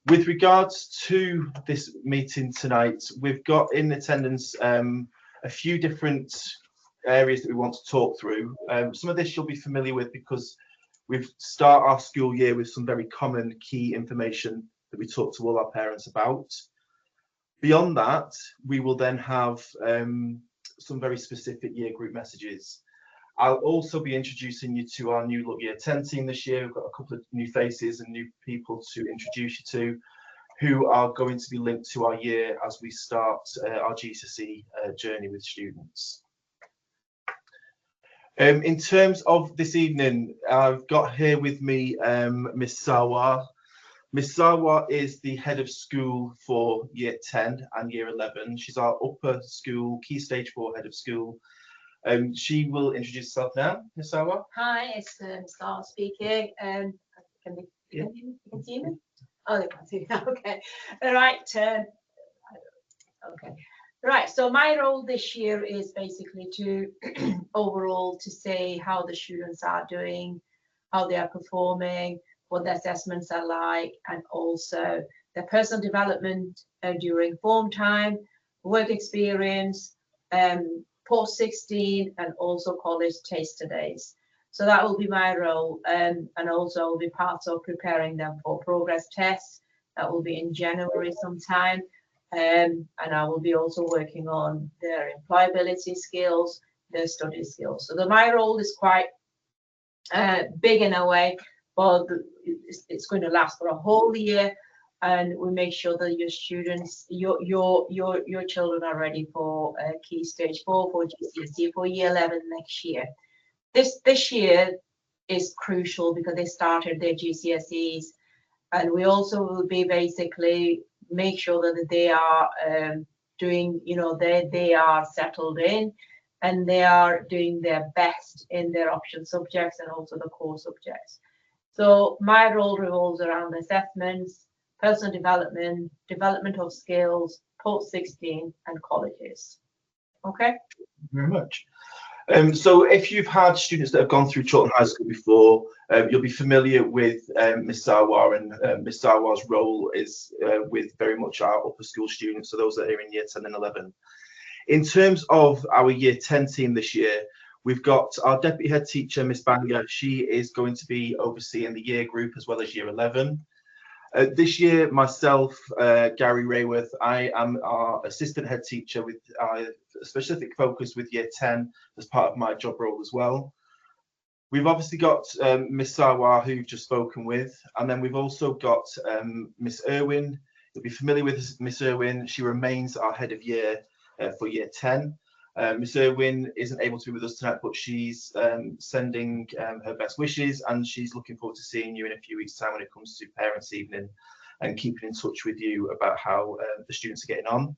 With regards to this meeting tonight, we've got in attendance a few different areas that we want to talk through. Some of this you'll be familiar with because we've started our school year with some very common key information that we talk to all our parents about. Beyond that, we will then have some very specific year group messages. I'll also be introducing you to our new Year 10 team this year. We've got a couple of new faces and new people to introduce you to who are going to be linked to our year as we start our GCSE journey with students. In terms of this evening, I've got here with me Miss Sarwar. Miss Sarwar is the head of school for Year 10 and Year 11. She's our upper school, Key Stage 4 head of school. She will introduce herself now. Miss Sarwar. Hi, it's Sarwar speaking. Can you see me? Oh, they can see me. Okay. Right. Okay. Right. So my role this year is basically to overall to say how the students are doing, how they are performing, what the assessments are like, and also their personal development during form time, work experience, post-16, and also college taster days. So that will be my role, and also I'll be part of preparing them for progress tests. That will be in January sometime, and I will be also working on their employability skills, their study skills. So my role is quite big in a way, but it's going to last for a whole year, and we make sure that your students, your children are ready for Key Stage 4 for GCSE for Year 11 next year. This year is crucial because they started their GCSEs, and we also will be basically make sure that they are doing, they are settled in and they are doing their best in their option subjects and also the core subjects. So my role revolves around assessments, personal development, development of skills, post-16 and colleges. Okay. Thank you very much. So if you've had students that have gone through Chorlton High School before, you'll be familiar with Miss Sarwar, and Miss Sarwar's role is with very much our upper school students, so those that are in Year 10 and 11. In terms of our Year 10 team this year, we've got our deputy head teacher, Miss Banger. She is going to be overseeing the year group as well as Year 11. This year, myself, Gary Rayworth, I am our assistant head teacher with a specific focus with Year 10 as part of my job role as well. We've obviously got Miss Sarwar, who you've just spoken with, and then we've also got Miss Irwin. You'll be familiar with Miss Irwin. She remains our head of year for Year 10. Miss Irwin isn't able to be with us tonight, but she's sending her best wishes, and she's looking forward to seeing you in a few weeks' time when it comes to Parents' Evening and keeping in touch with you about how the students are getting on.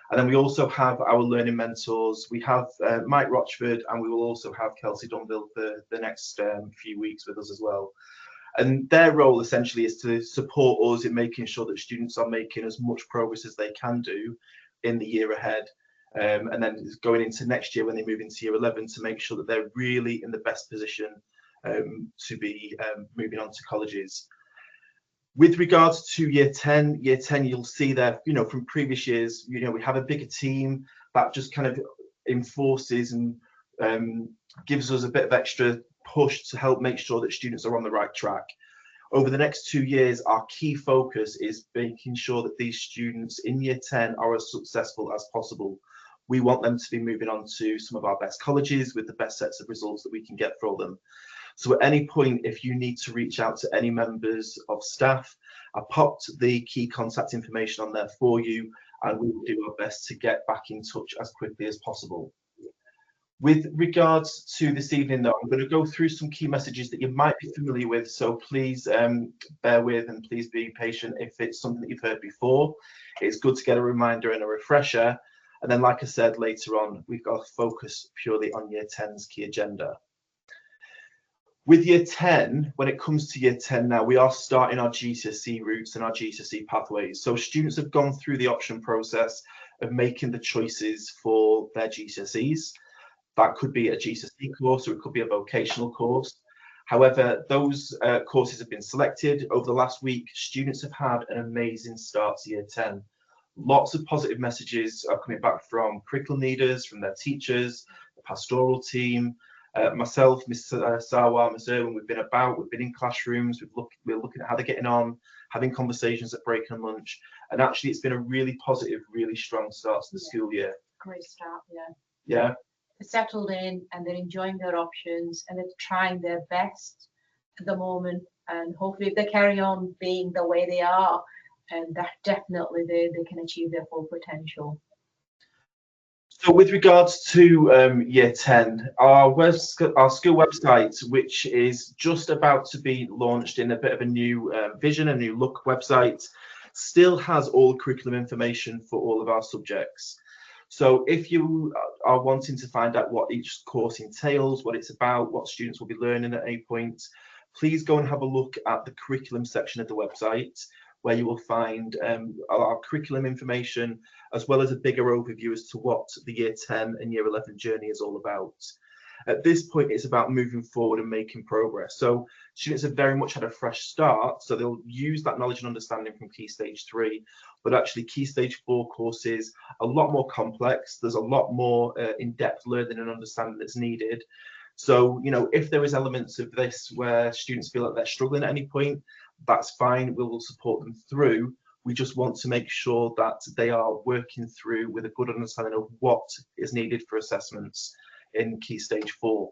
And then we also have our learning mentors. We have Mike Rochford, and we will also have Kelsey Dunville for the next few weeks with us as well. And their role essentially is to support us in making sure that students are making as much progress as they can do in the year ahead. And then going into next year when they move into Year 11 to make sure that they're really in the best position to be moving on to colleges. With regards to Year 10, you'll see there, from previous years, we have a bigger team that just kind of enforces and gives us a bit of extra push to help make sure that students are on the right track. Over the next 2 years, our key focus is making sure that these students in Year 10 are as successful as possible. We want them to be moving on to some of our best colleges with the best sets of results that we can get for them. So at any point, if you need to reach out to any members of staff, I popped the key contact information on there for you, and we will do our best to get back in touch as quickly as possible. With regards to this evening, though, I'm going to go through some key messages that you might be familiar with, so please bear with and please be patient if it's something that you've heard before. It's good to get a reminder and a refresher. And then, like I said, later on, we've got to focus purely on Year 10's key agenda. With Year 10, when it comes to Year 10 now, we are starting our GCSE routes and our GCSE pathways. So students have gone through the option process of making the choices for their GCSEs. That could be a GCSE course or it could be a vocational course. However, those courses have been selected over the last week. Students have had an amazing start to year 10. Lots of positive messages are coming back from curriculum leaders, from their teachers, the pastoral team, myself, Ms. Sarwar, Ms. Irwin. We've been in classrooms, we're looking at how they're getting on, having conversations at break and lunch. And actually, it's been a really positive, really strong start to the school year. Great start, yeah. Yeah. They're settled in and they're enjoying their options and they're trying their best at the moment. And hopefully, if they carry on being the way they are, and that definitely they can achieve their full potential. So with regards to year 10, our school website, which is just about to be launched in a bit of a new vision, a new look website, still has all the curriculum information for all of our subjects. So if you are wanting to find out what each course entails, what it's about, what students will be learning at any point, please go and have a look at the curriculum section of the website, where you will find our curriculum information, as well as a bigger overview as to what the year 10 and year 11 journey is all about. At this point, it's about moving forward and making progress. So students have very much had a fresh start, so they'll use that knowledge and understanding from Key Stage 3, but actually Key Stage 4 courses are a lot more complex. There's a lot more in-depth learning and understanding that's needed. So, you know, if there is elements of this where students feel like they're struggling at any point, that's fine, we will support them through. We just want to make sure that they are working through with a good understanding of what is needed for assessments in Key Stage 4.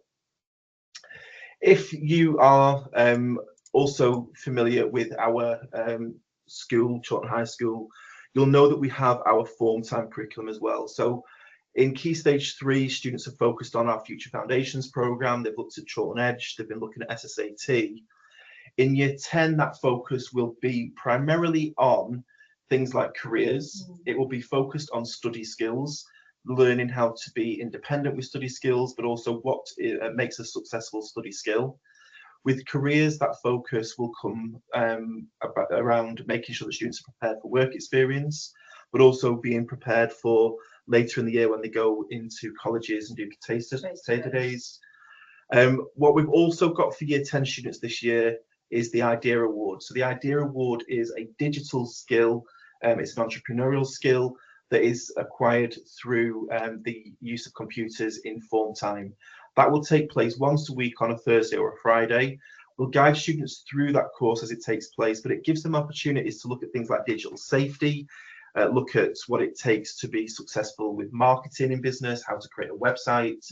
If you are also familiar with our school, Chorlton High School, you'll know that we have our form time curriculum as well. So in Key Stage 3, students have focused on our Future Foundations programme, they've looked at Chorlton Edge, they've been looking at SSAT. In year 10, that focus will be primarily on things like careers. It will be focused on study skills, learning how to be independent with study skills, but also what makes a successful study skill. With careers, that focus will come around making sure that students are prepared for work experience, but also being prepared for later in the year when they go into colleges and do taster days. What we've also got for year 10 students this year is the IDEA Award. So the IDEA Award is a digital skill, it's an entrepreneurial skill that is acquired through the use of computers in form time. That will take place once a week on a Thursday or a Friday. We'll guide students through that course as it takes place, but it gives them opportunities to look at things like digital safety, look at what it takes to be successful with marketing in business, how to create a website,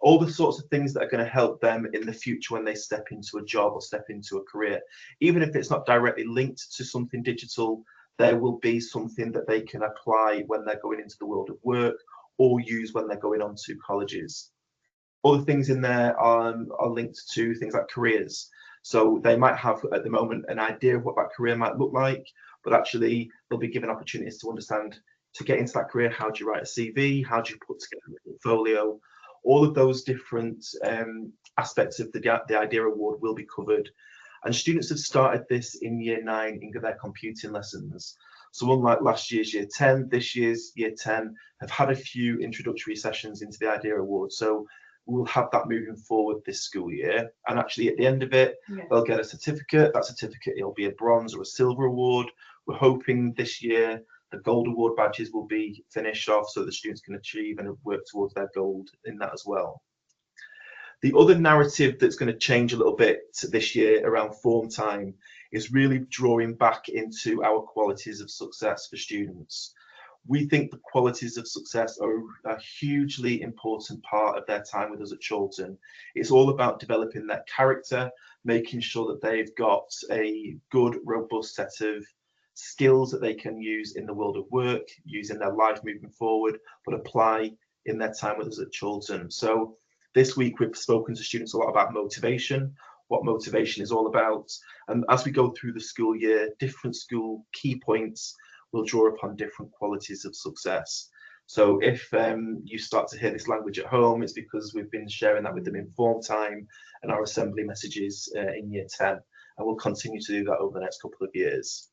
all the sorts of things that are going to help them in the future when they step into a job or step into a career. Even if it's not directly linked to something digital, there will be something that they can apply when they're going into the world of work or use when they're going on to colleges. Other things in there are linked to things like careers. So they might have at the moment an idea of what that career might look like, but actually they'll be given opportunities to understand, to get into that career, how do you write a CV, how do you put together a portfolio. All of those different aspects of the IDEA Award will be covered. And students have started this in year 9 in their computing lessons. So unlike last year's year 10, this year's year 10 have had a few introductory sessions into the IDEA Award. So we'll have that moving forward this school year. And actually at the end of it, they'll get a certificate. That certificate, it'll be a bronze or a silver award. We're hoping this year the gold award badges will be finished off so the students can achieve and work towards their gold in that as well. The other narrative that's going to change a little bit this year around form time is really drawing back into our qualities of success for students. We think the qualities of success are a hugely important part of their time with us at Chorlton. It's all about developing their character, making sure that they've got a good, robust set of skills that they can use in the world of work, use in their life moving forward, but apply in their time with us at Chorlton. So this week we've spoken to students a lot about motivation, what motivation is all about. And as we go through the school year, different school key points will draw upon different qualities of success. So if you start to hear this language at home, it's because we've been sharing that with them in form time and our assembly messages in year 10. And we'll continue to do that over the next couple of years.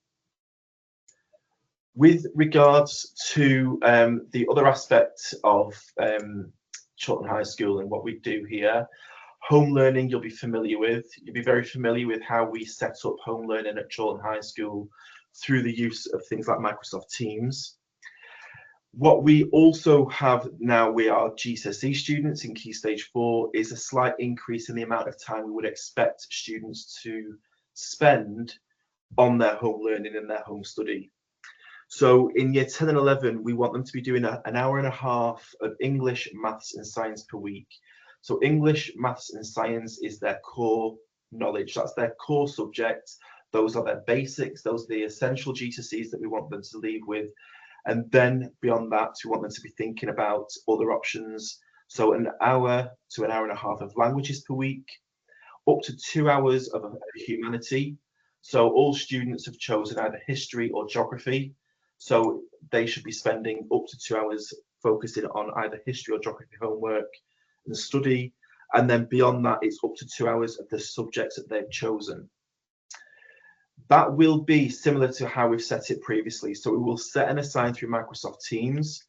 With regards to the other aspect of Chorlton High School and what we do here, Home learning you'll be familiar with. You'll be very familiar with how we set up home learning at Chorlton High School through the use of things like Microsoft Teams. What we also have now, we are GCSE students in Key Stage 4, is a slight increase in the amount of time we would expect students to spend on their home learning and their home study. So in year 10 and 11, we want them to be doing an hour and a half of English, maths and science per week. So English, maths and science is their core knowledge. That's their core subject. Those are their basics. Those are the essential GCSEs that we want them to leave with. And then beyond that, we want them to be thinking about other options. So an hour to an hour and a half of languages per week, up to 2 hours of humanity. So all students have chosen either history or geography. So they should be spending up to 2 hours focusing on either history or geography homework and study. And then beyond that, it's up to 2 hours of the subjects that they've chosen. That will be similar to how we've set it previously. So we will set and assign through Microsoft Teams.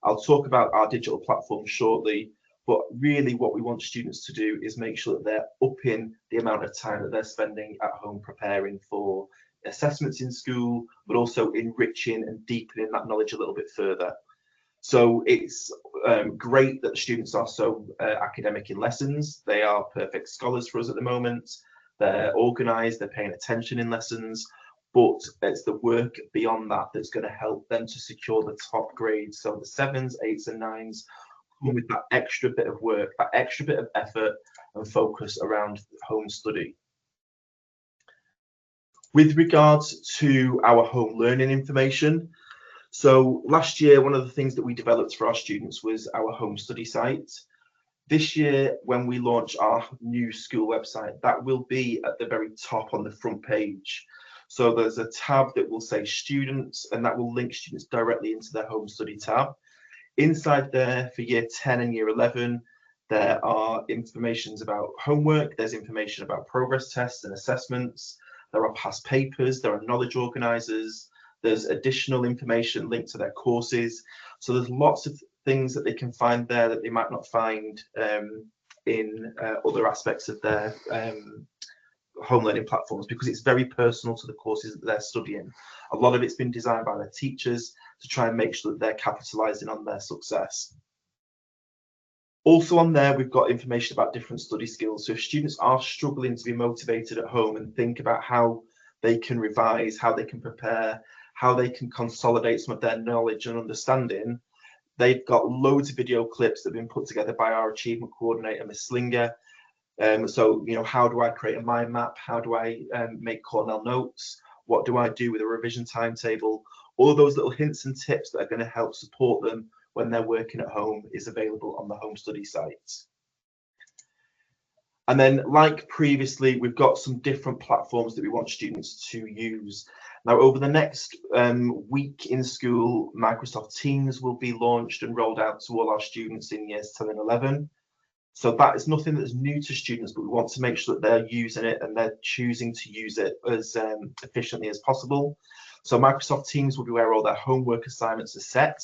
I'll talk about our digital platform shortly, but really what we want students to do is make sure that they're upping the amount of time that they're spending at home preparing for assessments in school, but also enriching and deepening that knowledge a little bit further. So it's great that students are so academic in lessons. They are perfect scholars for us at the moment. They're organised, they're paying attention in lessons, but it's the work beyond that that's going to help them to secure the top grades. So the 7s, 8s and 9s come with that extra bit of work, that extra bit of effort and focus around home study. With regards to our home learning information, so last year, one of the things that we developed for our students was our home study site. This year, when we launch our new school website, that will be at the very top on the front page. So there's a tab that will say students, and that will link students directly into their home study tab. Inside there for year 10 and year 11, there are informations about homework, there's information about progress tests and assessments, there are past papers, there are knowledge organisers, there's additional information linked to their courses. So there's lots of things that they can find there that they might not find in other aspects of their home learning platforms, because it's very personal to the courses that they're studying. A lot of it's been designed by their teachers to try and make sure that they're capitalising on their success. Also on there, we've got information about different study skills. So if students are struggling to be motivated at home and think about how they can revise, how they can prepare, how they can consolidate some of their knowledge and understanding, they've got loads of video clips that have been put together by our achievement coordinator, Miss Slinger. So, you know, how do I create a mind map? How do I make Cornell notes? What do I do with a revision timetable? All of those little hints and tips that are going to help support them when they're working at home is available on the home study site. And then, like previously, we've got some different platforms that we want students to use. Now, over the next week in school, Microsoft Teams will be launched and rolled out to all our students in years 10 and 11. So that is nothing that's new to students, but we want to make sure that they're using it and they're choosing to use it as efficiently as possible. So Microsoft Teams will be where all their homework assignments are set.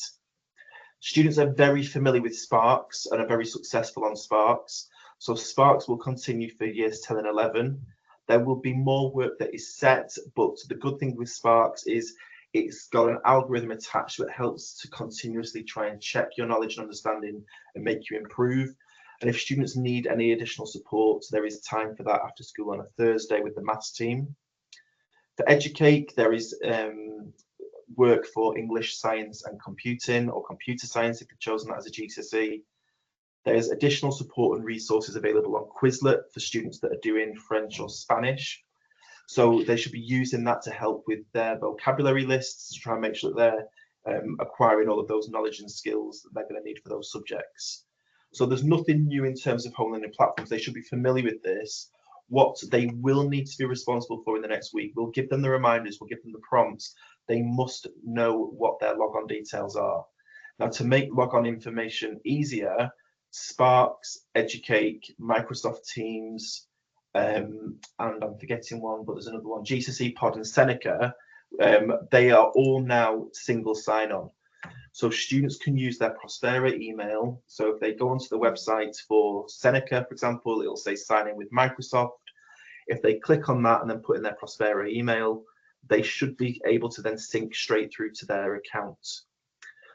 Students are very familiar with Sparks and are very successful on Sparks. So Sparks will continue for years 10 and 11. There will be more work that is set, but the good thing with Sparks is it's got an algorithm attached that helps to continuously try and check your knowledge and understanding and make you improve. And if students need any additional support, there is time for that after school on a Thursday with the maths team. For Educate, there is work for English, science and computing, or computer science if you've chosen that as a GCSE. There's additional support and resources available on Quizlet for students that are doing French or Spanish. So they should be using that to help with their vocabulary lists, to try and make sure that they're acquiring all of those knowledge and skills that they're going to need for those subjects. So there's nothing new in terms of home learning platforms. They should be familiar with this. What they will need to be responsible for in the next week, we'll give them the reminders, we'll give them the prompts. They must know what their logon details are. Now, to make logon information easier, Sparks, Educate, Microsoft Teams, and I'm forgetting one, but there's another one, GCSE Pod and Seneca, they are all now single sign-on. So students can use their Prospera email. So if they go onto the website for Seneca, for example, it'll say sign in with Microsoft. If they click on that and then put in their Prospera email, they should be able to then sync straight through to their account.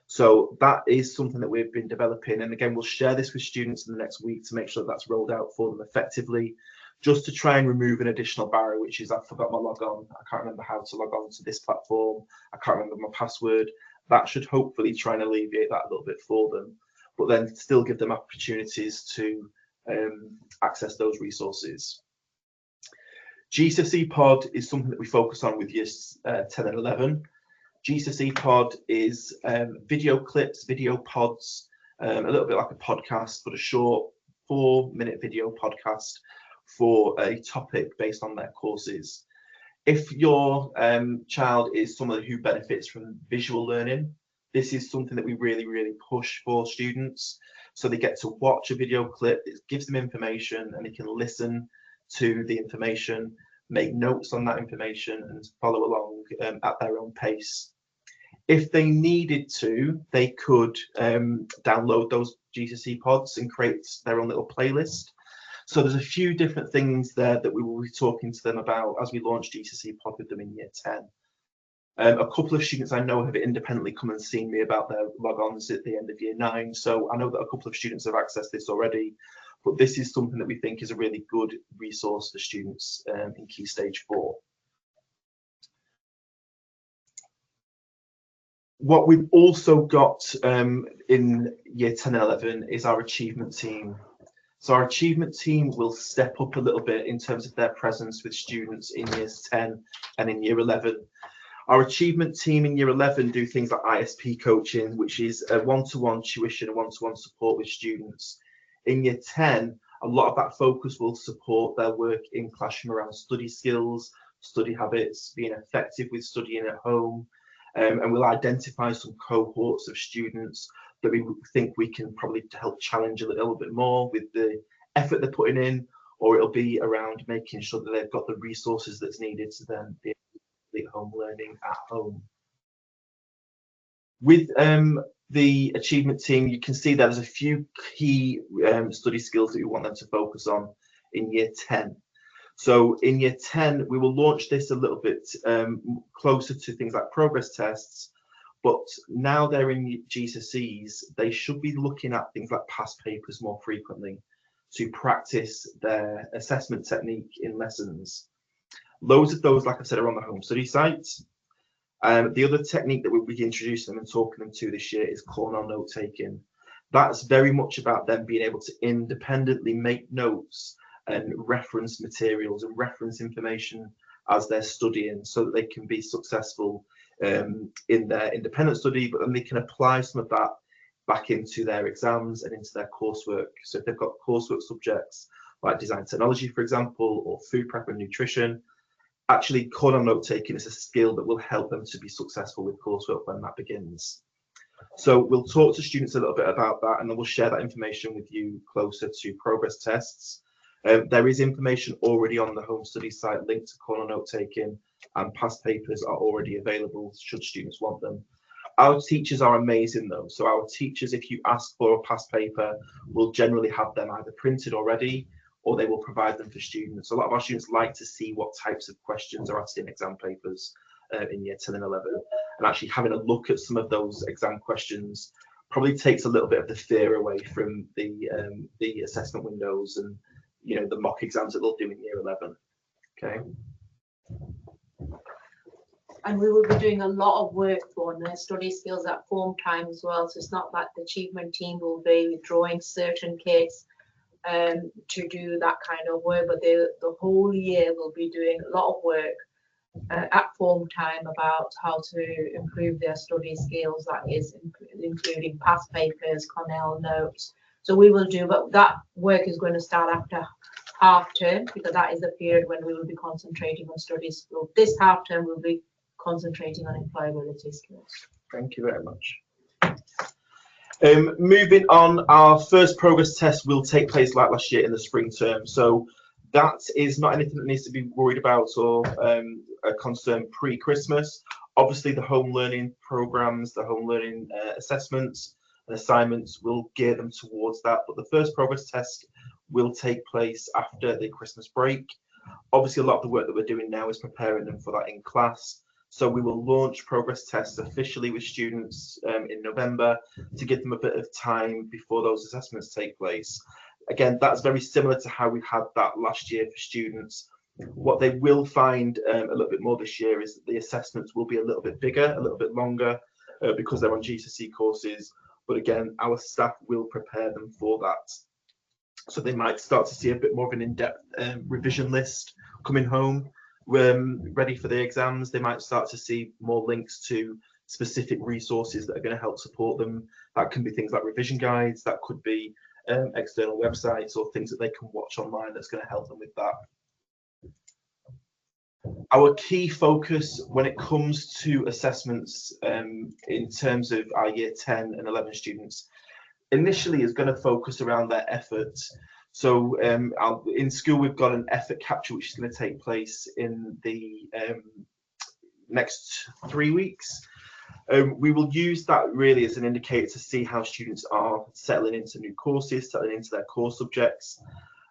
So that is something that we've been developing. And again, we'll share this with students in the next week to make sure that that's rolled out for them effectively, just to try and remove an additional barrier, which is I forgot my log on. I can't remember how to log on to this platform. I can't remember my password. That should hopefully try and alleviate that a little bit for them, but then still give them opportunities to access those resources. GCSE Pod is something that we focus on with years 10 and 11. GCSE Pod is video clips, video pods, a little bit like a podcast, but a short 4-minute video podcast for a topic based on their courses. If your child is someone who benefits from visual learning, this is something that we really, really push for students. So they get to watch a video clip, it gives them information, and they can listen to the information, make notes on that information, and follow along at their own pace. If they needed to, they could download those GCSE pods and create their own little playlist. So there's a few different things there that we will be talking to them about as we launch GCSE Pod with them in year 10. A couple of students I know have independently come and seen me about their logons at the end of year 9. So I know that a couple of students have accessed this already, but this is something that we think is a really good resource for students in Key Stage 4. What we've also got in year 10 and 11 is our achievement team. So our achievement team will step up a little bit in terms of their presence with students in years 10 and in year 11. Our achievement team in year 11 do things like ISP coaching, which is a one-to-one tuition and one-to-one support with students. In year 10, a lot of that focus will support their work in classroom around study skills, study habits, being effective with studying at home, and we'll identify some cohorts of students that we think we can probably help challenge a little bit more with the effort they're putting in, or it'll be around making sure that they've got the resources that's needed to then be able to complete home learning at home. With the achievement team, you can see that there's a few key study skills that we want them to focus on in year 10. So in year 10, we will launch this a little bit closer to things like progress tests, but now they're in GCSEs, they should be looking at things like past papers more frequently to practice their assessment technique in lessons. Loads of those, like I said, are on the home study site. The other technique that we'll be introducing them and talking them to this year is corner note taking. That's very much about them being able to independently make notes and reference materials and reference information as they're studying, so that they can be successful in their independent study, but then they can apply some of that back into their exams and into their coursework. So if they've got coursework subjects like design technology, for example, or food prep and nutrition, actually corner note taking is a skill that will help them to be successful with coursework when that begins. So we'll talk to students a little bit about that, and then we'll share that information with you closer to progress tests. There is information already on the home study site linked to corner note taking, and past papers are already available should students want them. Our teachers are amazing though. So our teachers, if you ask for a past paper, will generally have them either printed already, or they will provide them for students. A lot of our students like to see what types of questions are asked in exam papers in year 10 and 11. And actually having a look at some of those exam questions probably takes a little bit of the fear away from the assessment windows and the mock exams that they'll do in year 11. Okay. And we will be doing a lot of work on their study skills at form time as well. So it's not that the achievement team will be drawing certain kids to do that kind of work, but the whole year will be doing a lot of work at form time about how to improve their study skills. That is including past papers, Cornell notes. So we will do, but that work is going to start after half term, because that is the period when we will be concentrating on study skills. This half term we'll be concentrating on employability skills. Thank you very much. Moving on, our first progress test will take place like last year in the spring term. So That is not anything that needs to be worried about or a concern pre-Christmas. Obviously, the home learning programs, the home learning assessments and assignments will gear them towards that. But the first progress test will take place after the Christmas break. Obviously, a lot of the work that we're doing now is preparing them for that in class. So we will launch progress tests officially with students in November to give them a bit of time before those assessments take place. Again, that's very similar to how we've had that last year for students. What they will find a little bit more this year is that the assessments will be a little bit bigger, a little bit longer, because they're on GCSE courses. But again, our staff will prepare them for that. So they might start to see a bit more of an in-depth revision list coming home, ready for the exams. They might start to see more links to specific resources that are going to help support them. That can be things like revision guides, that could be external websites or things that they can watch online that's going to help them with that. Our key focus when it comes to assessments in terms of our year 10 and 11 students initially is going to focus around their efforts. So in school, we've got an effort capture, which is going to take place in the next 3 weeks. We will use that really as an indicator to see how students are settling into new courses, settling into their core subjects.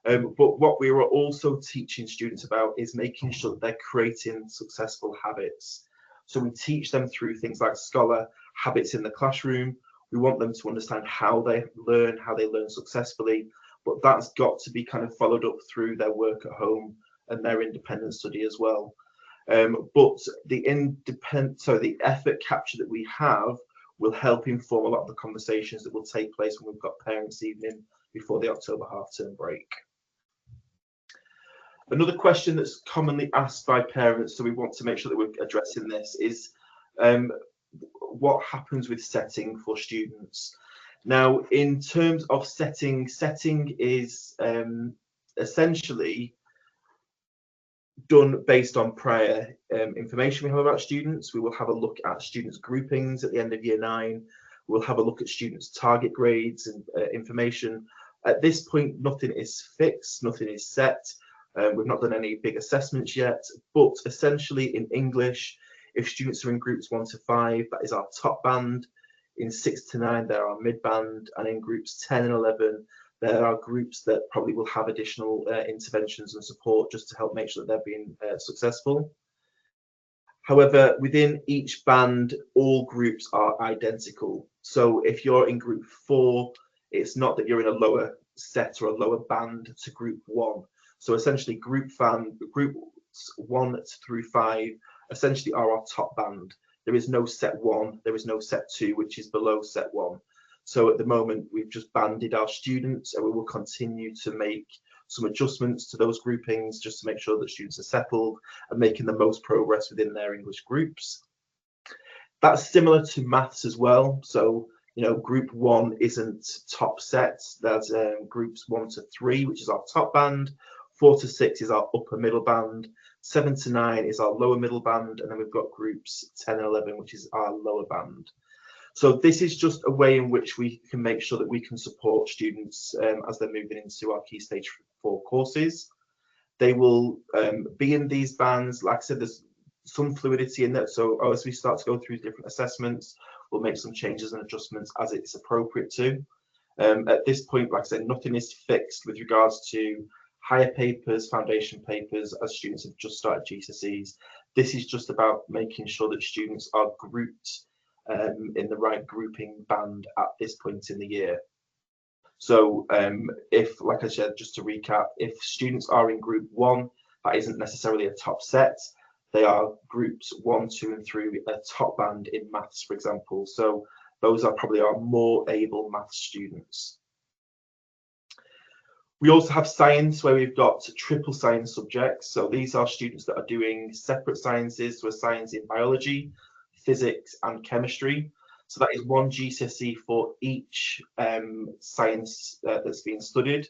But what we are also teaching students about is making sure that they're creating successful habits. So we teach them through things like Scholar habits in the classroom. We want them to understand how they learn successfully, but that's got to be kind of followed up through their work at home and their independent study as well. But the effort capture that we have will help inform a lot of the conversations that will take place when we've got parents' evening before the October half-term break. Another question that's commonly asked by parents, so we want to make sure that we're addressing this, is what happens with setting for students? Now, in terms of setting is essentially done based on prior information we have about students. We will have a look at students' groupings at the end of year 9. We'll have a look at students' target grades and information. At this point, nothing is fixed, nothing is set. We've not done any big assessments yet, but essentially in English, if students are in groups 1 to 5, that is our top band. In 6 to 9, they're our mid band, and in groups 10 and 11, there are groups that probably will have additional interventions and support just to help make sure that they're being successful. However, within each band, all groups are identical. So if you're in group 4, it's not that you're in a lower set or a lower band to group 1. So essentially groups 1 through 5 essentially are our top band. There is no set 1, there is no set 2, which is below set 1. So at the moment, we've just banded our students, and we will continue to make some adjustments to those groupings just to make sure that students are settled and making the most progress within their English groups. That's similar to maths as well. So, you know, group 1 isn't top set. There's groups 1 to 3, which is our top band. 4 to 6 is our upper middle band. 7 to 9 is our lower middle band. And then we've got groups 10 and 11, which is our lower band. So this is just a way in which we can make sure that we can support students as they're moving into our Key Stage 4 courses. They will be in these bands. Like I said, there's some fluidity in that. So as we start to go through different assessments, we'll make some changes and adjustments as it's appropriate to. At this point, like I said, nothing is fixed with regards to higher papers, foundation papers, as students have just started GCSEs. This is just about making sure that students are grouped in the right grouping band at this point in the year. So if, like I said, just to recap, if students are in group 1, that isn't necessarily a top set. They are groups 1, 2, and 3, a top band in maths, for example. So those are probably our more able maths students. We also have science, where we've got triple science subjects. So these are students that are doing separate sciences, so a science in biology, physics, and chemistry. So that is 1 GCSE for each science that's being studied.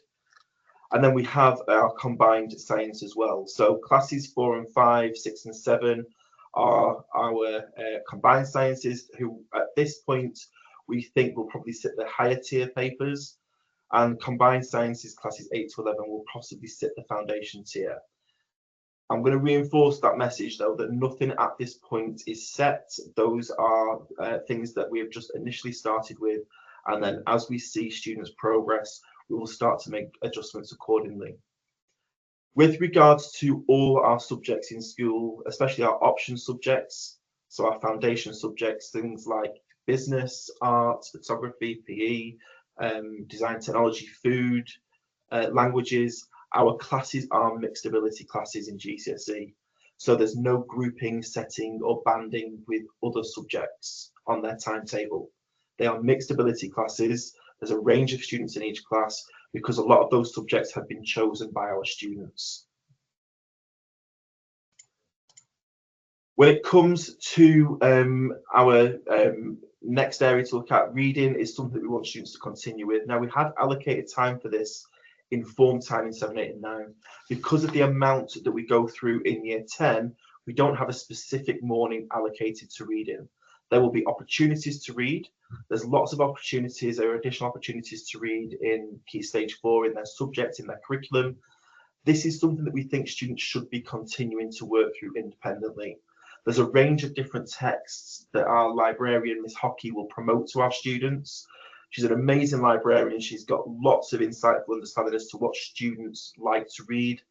And then we have our combined science as well. So classes 4 and 5, 6 and 7 are our combined sciences, who at this point we think will probably sit the higher tier papers. and combined sciences classes 8 to 11 will possibly sit the foundation tier. I'm going to reinforce that message though, that nothing at this point is set. Those are things that we have just initially started with, and then as we see students progress, we will start to make adjustments accordingly. With regards to all our subjects in school, especially our option subjects, so our foundation subjects, things like business, art, photography, PE, design, technology, food, languages, our classes are mixed ability classes in GCSE. So there's no grouping, setting or banding with other subjects on their timetable. They are mixed ability classes. There's a range of students in each class because a lot of those subjects have been chosen by our students. When it comes to our next area to look at, reading is something that we want students to continue with. Now, we had allocated time for this in form time in 7, 8 and 9. Because of the amount that we go through in year 10, we don't have a specific morning allocated to reading. There will be opportunities to read. There's lots of opportunities. There are additional opportunities to read in Key Stage 4, in their subject, in their curriculum. This is something that we think students should be continuing to work through independently. There's a range of different texts that our librarian, Miss Hockey, will promote to our students. She's an amazing librarian. She's got lots of insightful understanding as to what students like to read.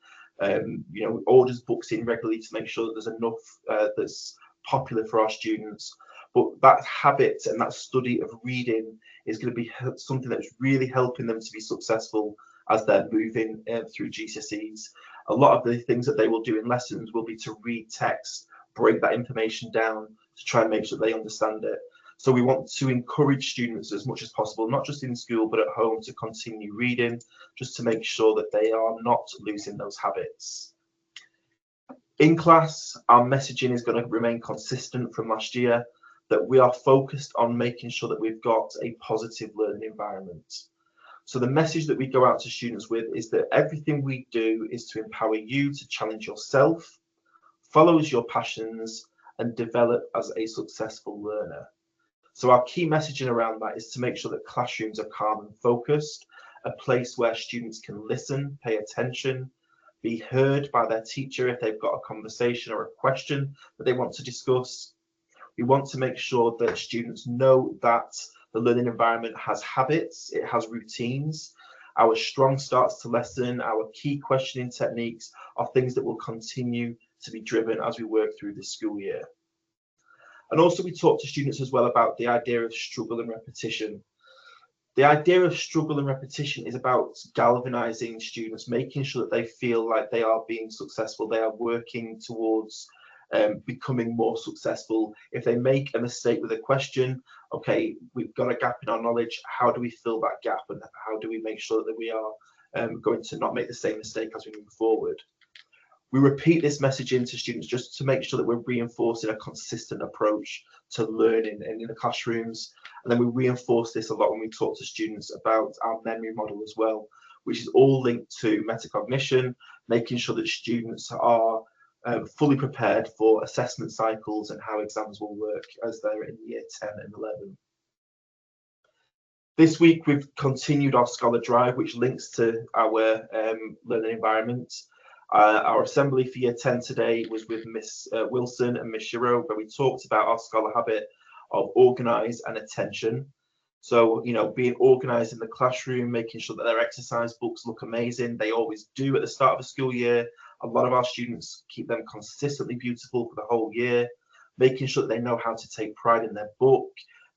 Orders books in regularly to make sure that there's enough that's popular for our students. But that habit and that study of reading is going to be something that's really helping them to be successful as they're moving through GCSEs. A lot of the things that they will do in lessons will be to read text, break that information down to try and make sure they understand it. So we want to encourage students as much as possible, not just in school, but at home, to continue reading, just to make sure that they are not losing those habits. In class, our messaging is going to remain consistent from last year, that we are focused on making sure that we've got a positive learning environment. So the message that we go out to students with is that everything we do is to empower you to challenge yourself, follow your passions, and develop as a successful learner. So our key messaging around that is to make sure that classrooms are calm and focused, a place where students can listen, pay attention, be heard by their teacher if they've got a conversation or a question that they want to discuss. We want to make sure that students know that the learning environment has habits, it has routines. Our strong starts to lesson, our key questioning techniques are things that will continue to be driven as we work through the school year. And also we talk to students as well about the idea of struggle and repetition. The idea of struggle and repetition is about galvanizing students, making sure that they feel like they are being successful, they are working towards becoming more successful. If they make a mistake with a question, okay, we've got a gap in our knowledge, how do we fill that gap, and how do we make sure that we are going to not make the same mistake as we move forward? We repeat this message into students just to make sure that we're reinforcing a consistent approach to learning in the classrooms. And then we reinforce this a lot when we talk to students about our memory model as well, which is all linked to metacognition, making sure that students are fully prepared for assessment cycles and how exams will work as they're in year 10 and 11. This week we've continued our Scholar Drive, which links to our learning environment. Our assembly for year 10 today was with Miss Wilson and Miss Shiro, where we talked about our scholar habit of organise and attention. So, being organised in the classroom, making sure that their exercise books look amazing. They always do at the start of a school year. A lot of our students keep them consistently beautiful for the whole year, making sure that they know how to take pride in their book,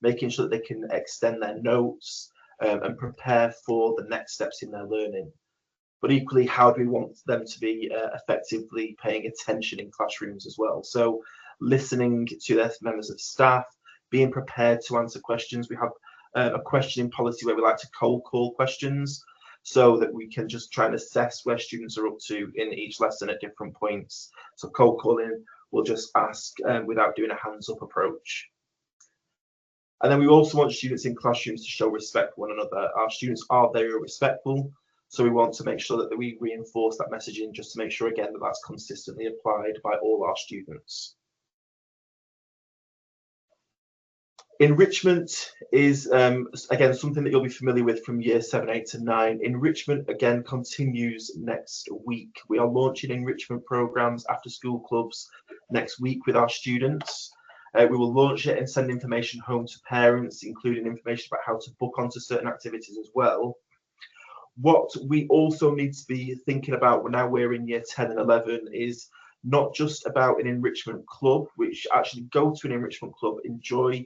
making sure that they can extend their notes and prepare for the next steps in their learning. But equally, how do we want them to be effectively paying attention in classrooms as well? So listening to their members of staff, being prepared to answer questions. We have a questioning policy where we like to cold call questions so that we can just try and assess where students are up to in each lesson at different points. So cold calling, we'll just ask without doing a hands up approach. And then we also want students in classrooms to show respect for one another. Our students are very respectful. So we want to make sure that we reinforce that messaging just to make sure, again, that that's consistently applied by all our students. Enrichment is, again, something that you'll be familiar with from year 7, 8 to 9. Enrichment, again, continues next week. We are launching enrichment programs, after school clubs, next week with our students. We will launch it and send information home to parents, including information about how to book onto certain activities as well. What we also need to be thinking about now we're in year 10 and 11 is not just about an enrichment club, which actually go to an enrichment club, enjoy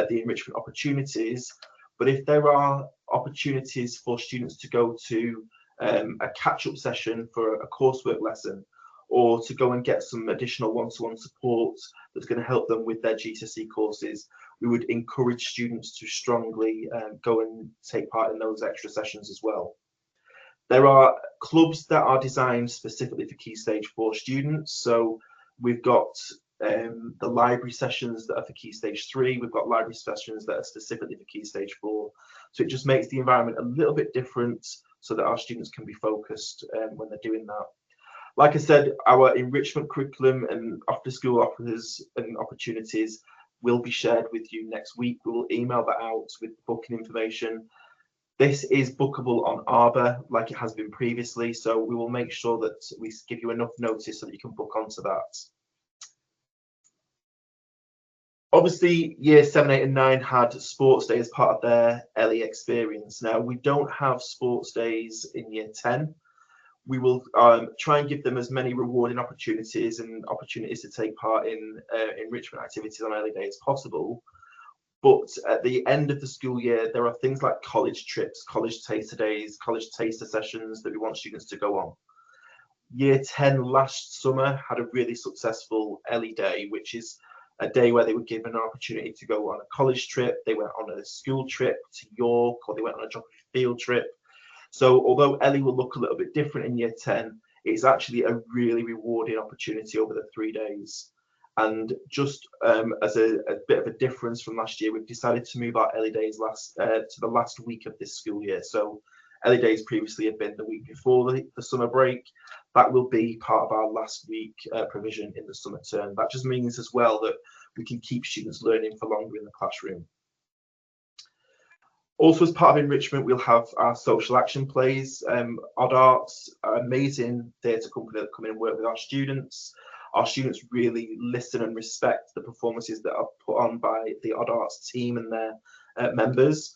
the enrichment opportunities, but if there are opportunities for students to go to a catch-up session for a coursework lesson, or to go and get some additional one-to-one support that's going to help them with their GCSE courses, we would encourage students to strongly go and take part in those extra sessions as well. There are clubs that are designed specifically for Key Stage 4 students. So we've got the library sessions that are for Key Stage 3. We've got library sessions that are specifically for Key Stage 4. So it just makes the environment a little bit different so that our students can be focused when they're doing that. Like I said, our enrichment curriculum and after school offers and opportunities will be shared with you next week. We will email that out with booking information. This is bookable on Arbor like it has been previously, so we will make sure that we give you enough notice so that you can book onto that. Obviously, year 7, 8 and 9 had sports day as part of their LE experience. Now, we don't have sports days in year 10. We will try and give them as many rewarding opportunities and opportunities to take part in enrichment activities on early day as possible. But at the end of the school year, there are things like college trips, college taster days, college taster sessions that we want students to go on. Year 10 last summer had a really successful LE day, which is a day where they were given an opportunity to go on a college trip. They went on a school trip to York, or they went on a geography field trip. So although LE will look a little bit different in year 10, it's actually a really rewarding opportunity over the 3 days. And just as a bit of a difference from last year, we've decided to move our LE days to the last week of this school year. So LE days previously had been the week before the summer break. That will be part of our last week provision in the summer term. That just means as well that we can keep students learning for longer in the classroom. Also, as part of enrichment, we'll have our social action plays, Odd Arts, amazing theatre company that come in and work with our students. Our students really listen and respect the performances that are put on by the Odd Arts team and their members.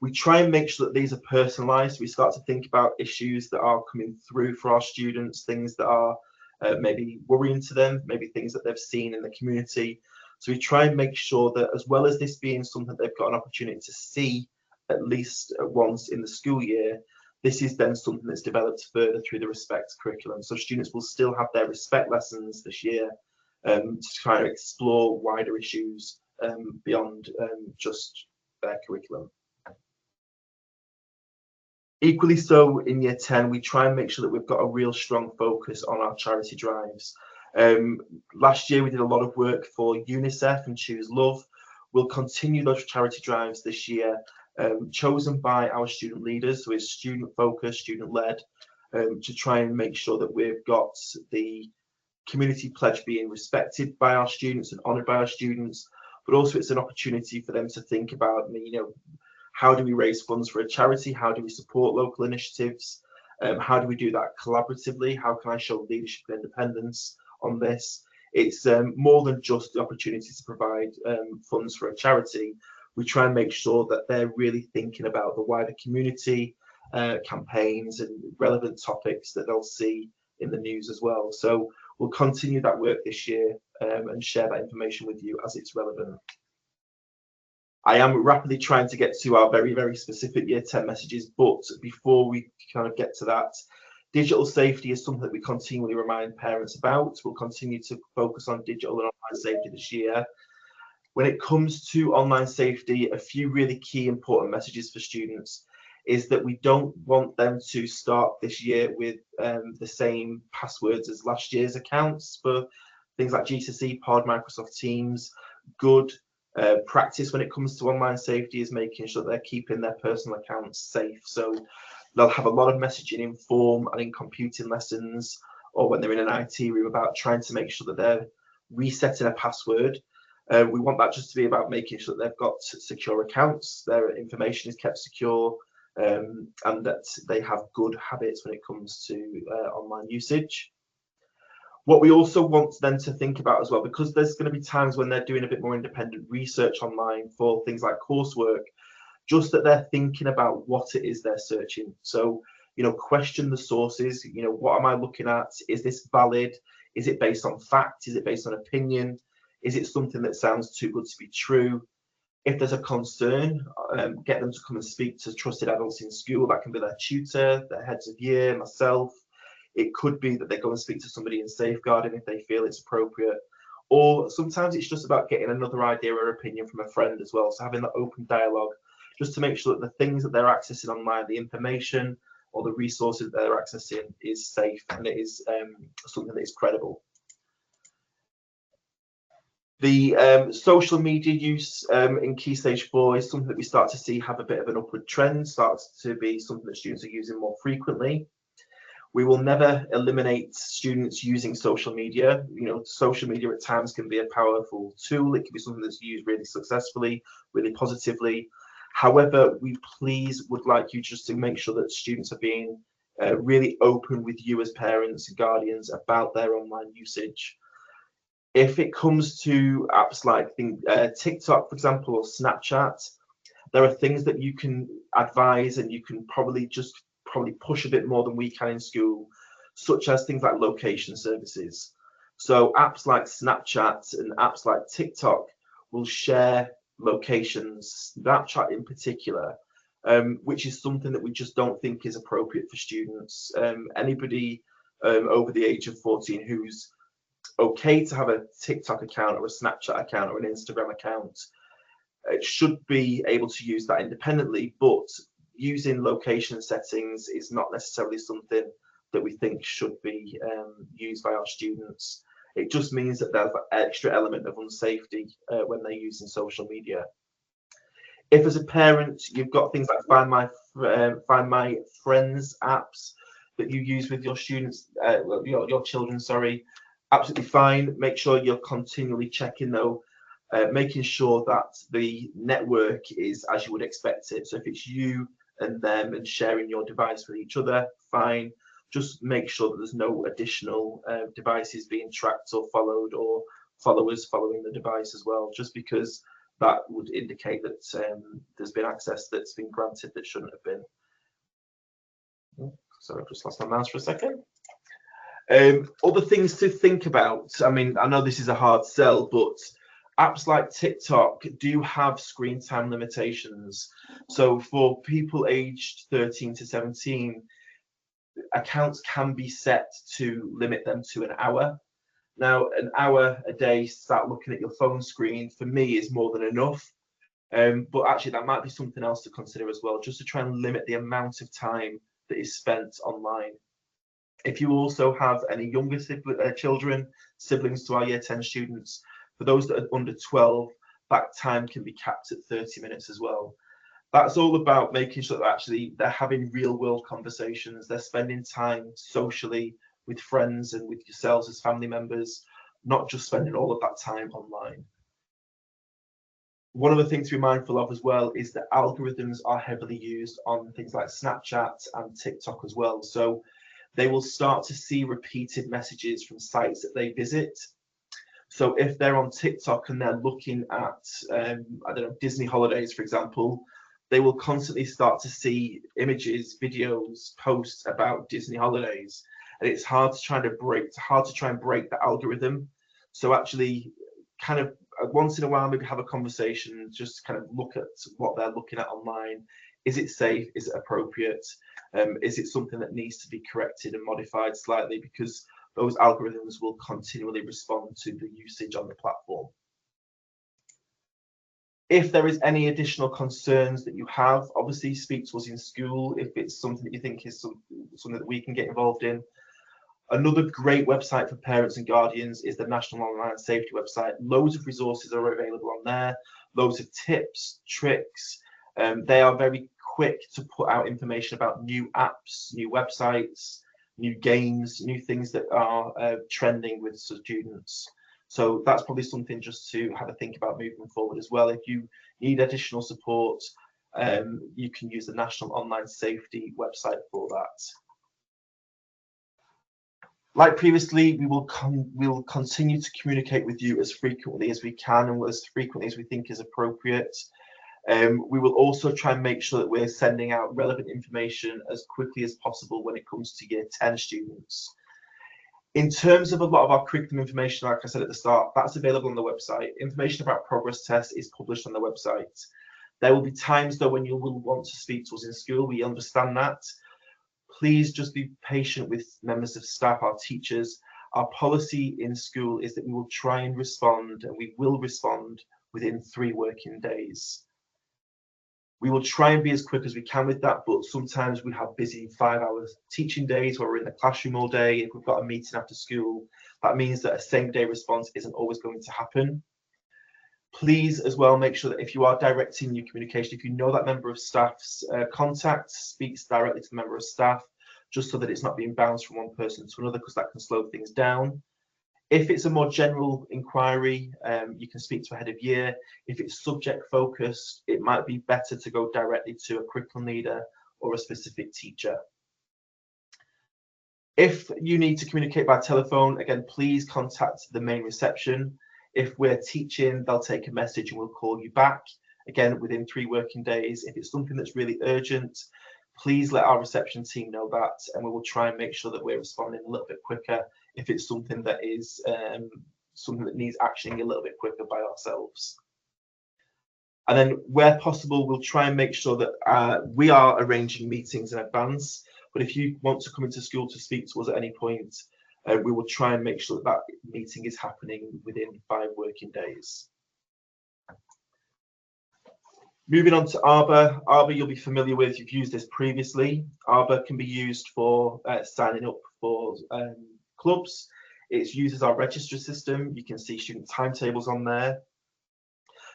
We try and make sure that these are personalised. We start to think about issues that are coming through for our students, things that are maybe worrying to them, maybe things that they've seen in the community. So we try and make sure that, as well as this being something they've got an opportunity to see at least once in the school year, this is then something that's developed further through the Respect curriculum. So students will still have their Respect lessons this year to try and explore wider issues beyond just their curriculum. Equally so, in year 10, we try and make sure that we've got a real strong focus on our charity drives. Last year, we did a lot of work for UNICEF and Choose Love. We'll continue those charity drives this year, chosen by our student leaders, so it's student focused, student led, to try and make sure that we've got the community pledge being respected by our students and honoured by our students, but also it's an opportunity for them to think about, how do we raise funds for a charity? How do we support local initiatives? How do we do that collaboratively? How can I show leadership and independence on this? It's more than just the opportunity to provide funds for a charity. We try and make sure that they're really thinking about the wider community, campaigns and relevant topics that they'll see in the news as well. So we'll continue that work this year and share that information with you as it's relevant. I am rapidly trying to get to our very, very specific year 10 messages, but before we kind of get to that, digital safety is something that we continually remind parents about. We'll continue to focus on digital and online safety this year. When it comes to online safety, a few really key important messages for students is that we don't want them to start this year with the same passwords as last year's accounts for things like GCSE, Pod, Microsoft Teams. Good practice when it comes to online safety is making sure that they're keeping their personal accounts safe. So they'll have a lot of messaging in form and in computing lessons, or when they're in an IT room, about trying to make sure that they're resetting a password. We want that just to be about making sure that they've got secure accounts, their information is kept secure, and that they have good habits when it comes to online usage. What we also want them to think about as well, because there's going to be times when they're doing a bit more independent research online for things like coursework, just that they're thinking about what it is they're searching. So, question the sources. What am I looking at? Is this valid? Is it based on fact? Is it based on opinion? Is it something that sounds too good to be true? If there's a concern, get them to come and speak to trusted adults in school. That can be their tutor, their heads of year, myself. It could be that they go and speak to somebody in safeguarding if they feel it's appropriate. Or sometimes it's just about getting another idea or opinion from a friend as well. So having that open dialogue, just to make sure that the things that they're accessing online, the information or the resources that they're accessing, is safe and it is something that is credible. The social media use in Key Stage 4 is something that we start to see have a bit of an upward trend, starts to be something that students are using more frequently. We will never eliminate students using social media. Social media at times can be a powerful tool. It can be something that's used really successfully, really positively. However, we please would like you just to make sure that students are being really open with you as parents and guardians about their online usage. If it comes to apps like TikTok, for example, or Snapchat, there are things that you can advise and you can probably push a bit more than we can in school, such as things like location services. So apps like Snapchat and apps like TikTok will share locations, Snapchat in particular, which is something that we just don't think is appropriate for students. Anybody over the age of 14 who's okay to have a TikTok account or a Snapchat account or an Instagram account should be able to use that independently, but using location settings is not necessarily something that we think should be used by our students. It just means that there's an extra element of unsafety when they're using social media. If as a parent you've got things like Find My Friends apps that you use with your students, your children, sorry, absolutely fine. Make sure you're continually checking though, making sure that the network is as you would expect it. So if it's you and them and sharing your device with each other, fine. Just make sure that there's no additional devices being tracked or followed, or followers following the device as well, just because that would indicate that there's been access that's been granted that shouldn't have been. Sorry, I've just lost my mouse for a second. Other things to think about. I mean, I know this is a hard sell, but apps like TikTok do have screen time limitations. So for people aged 13 to 17, accounts can be set to limit them to an hour. Now, an hour a day, start looking at your phone screen, for me, is more than enough. But actually, that might be something else to consider as well, just to try and limit the amount of time that is spent online. If you also have any younger children, siblings to our Year 10 students, for those that are under 12, that time can be capped at 30 minutes as well. That's all about making sure that actually they're having real world conversations, they're spending time socially with friends and with yourselves as family members, not just spending all of that time online. One of the things to be mindful of as well is that algorithms are heavily used on things like Snapchat and TikTok as well. So they will start to see repeated messages from sites that they visit. So if they're on TikTok and they're looking at, I don't know, Disney holidays, for example, they will constantly start to see images, videos, posts about Disney holidays. And it's hard to try and break the algorithm. So actually kind of once in a while, maybe have a conversation, just kind of look at what they're looking at online. Is it safe? Is it appropriate? Is it something that needs to be corrected and modified slightly? Because those algorithms will continually respond to the usage on the platform. If there is any additional concerns that you have, obviously speak to us in school if it's something that you think is something that we can get involved in. Another great website for parents and guardians is the National Online Safety website. Loads of resources are available on there, loads of tips, tricks. They are very quick to put out information about new apps, new websites, new games, new things that are trending with students. So that's probably something just to have a think about moving forward as well. If you need additional support, you can use the National Online Safety website for that. Like previously, we'll continue to communicate with you as frequently as we can and as frequently as we think is appropriate. We will also try and make sure that we're sending out relevant information as quickly as possible when it comes to Year 10 students. In terms of a lot of our curriculum information, like I said at the start, that's available on the website. Information about progress tests is published on the website. There will be times though when you will want to speak to us in school. We understand that. Please just be patient with members of staff, our teachers. Our policy in school is that we will try and respond, and we will respond within 3 working days. We will try and be as quick as we can with that, but sometimes we have busy 5-hour teaching days where we're in the classroom all day. If we've got a meeting after school, that means that a same-day response isn't always going to happen. Please as well make sure that if you are directing your communication, if you know that member of staff's contact, speaks directly to the member of staff, just so that it's not being bounced from one person to another, because that can slow things down. If it's a more general inquiry, you can speak to a head of year. If it's subject focused, it might be better to go directly to a curriculum leader or a specific teacher. If you need to communicate by telephone, again, please contact the main reception. If we're teaching, they'll take a message and we'll call you back, again, within 3 working days. If it's something that's really urgent, please let our reception team know that, and we will try and make sure that we're responding a little bit quicker if it's something that is something that needs actioning a little bit quicker by ourselves. And then where possible, we'll try and make sure that we are arranging meetings in advance. But if you want to come into school to speak to us at any point, we will try and make sure that that meeting is happening within 5 working days. Moving on to Arbor. Arbor you'll be familiar with, you've used this previously. Arbor can be used for signing up for clubs. It's used as our registry system. You can see student timetables on there.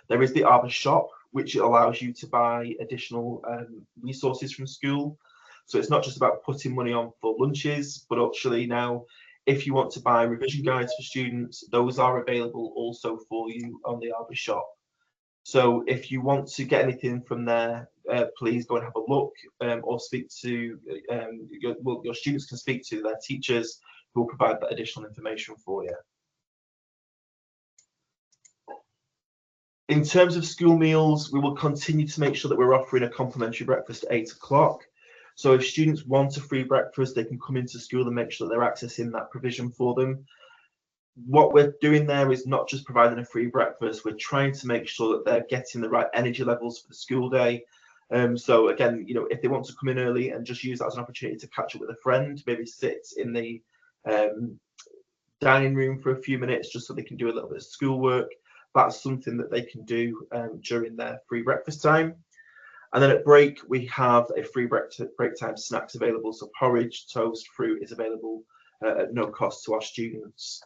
There is the Arbor shop, which allows you to buy additional resources from school. So it's not just about putting money on for lunches, but actually now, if you want to buy revision guides for students, those are available also for you on the Arbor shop. So if you want to get anything from there, please go and have a look, or speak to your students can speak to their teachers who will provide that additional information for you. In terms of school meals, we will continue to make sure that we're offering a complimentary breakfast at 8 o'clock. So if students want a free breakfast, they can come into school and make sure that they're accessing that provision for them. What we're doing there is not just providing a free breakfast, we're trying to make sure that they're getting the right energy levels for the school day. So again, you know, if they want to come in early and just use that as an opportunity to catch up with a friend, maybe sit in the dining room for a few minutes just so they can do a little bit of schoolwork, that's something that they can do during their free breakfast time. And then at break, we have a free break time snacks available. So porridge, toast, fruit is available at no cost to our students.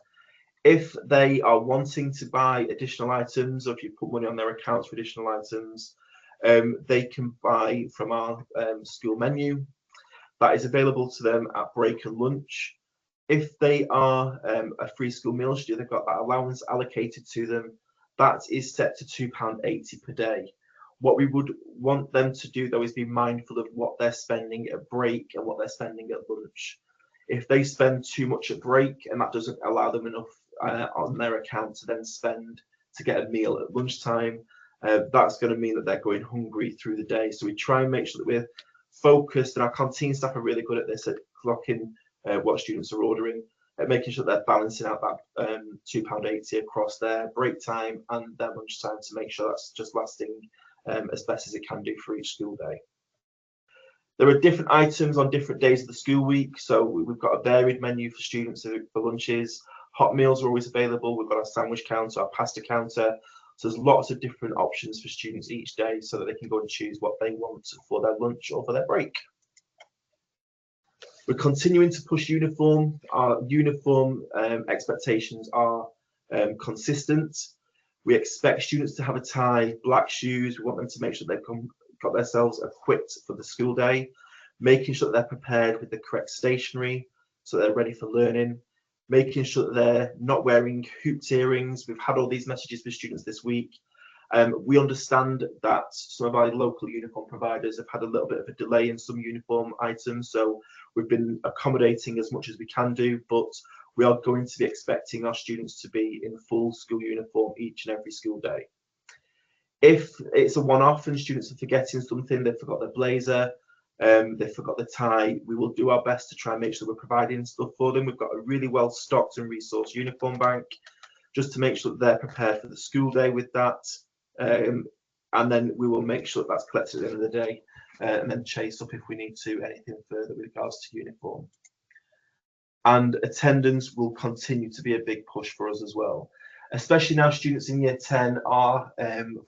If they are wanting to buy additional items, or if you put money on their accounts for additional items, they can buy from our school menu. That is available to them at break and lunch. If they are a free school meal student, they've got that allowance allocated to them. That is set to £2.80 per day. What we would want them to do, though, is be mindful of what they're spending at break and what they're spending at lunch. If they spend too much at break and that doesn't allow them enough on their account to then spend to get a meal at lunchtime, that's going to mean that they're going hungry through the day. So we try and make sure that we're focused, and our canteen staff are really good at this, at clocking what students are ordering, at making sure they're balancing out that £2.80 across their break time and their lunchtime to make sure that's just lasting as best as it can do for each school day. There are different items on different days of the school week, so we've got a varied menu for students for lunches. Hot meals are always available. We've got our sandwich counter, our pasta counter. So there's lots of different options for students each day so that they can go and choose what they want for their lunch or for their break. We're continuing to push uniform. Our uniform expectations are consistent. We expect students to have a tie, black shoes. We want them to make sure they've got themselves equipped for the school day, making sure that they're prepared with the correct stationery so they're ready for learning, making sure that they're not wearing hooped earrings. We've had all these messages for students this week. We understand that some of our local uniform providers have had a little bit of a delay in some uniform items, so we've been accommodating as much as we can do, but we are going to be expecting our students to be in full school uniform each and every school day. If it's a one-off and students are forgetting something, they've forgot their blazer, they forgot the tie, we will do our best to try and make sure we're providing stuff for them. We've got a really well stocked and resourced uniform bank just to make sure that they're prepared for the school day with that. And then we will make sure that that's collected at the end of the day, and then chase up if we need to anything further with regards to uniform. And attendance will continue to be a big push for us as well, especially now students in year 10 are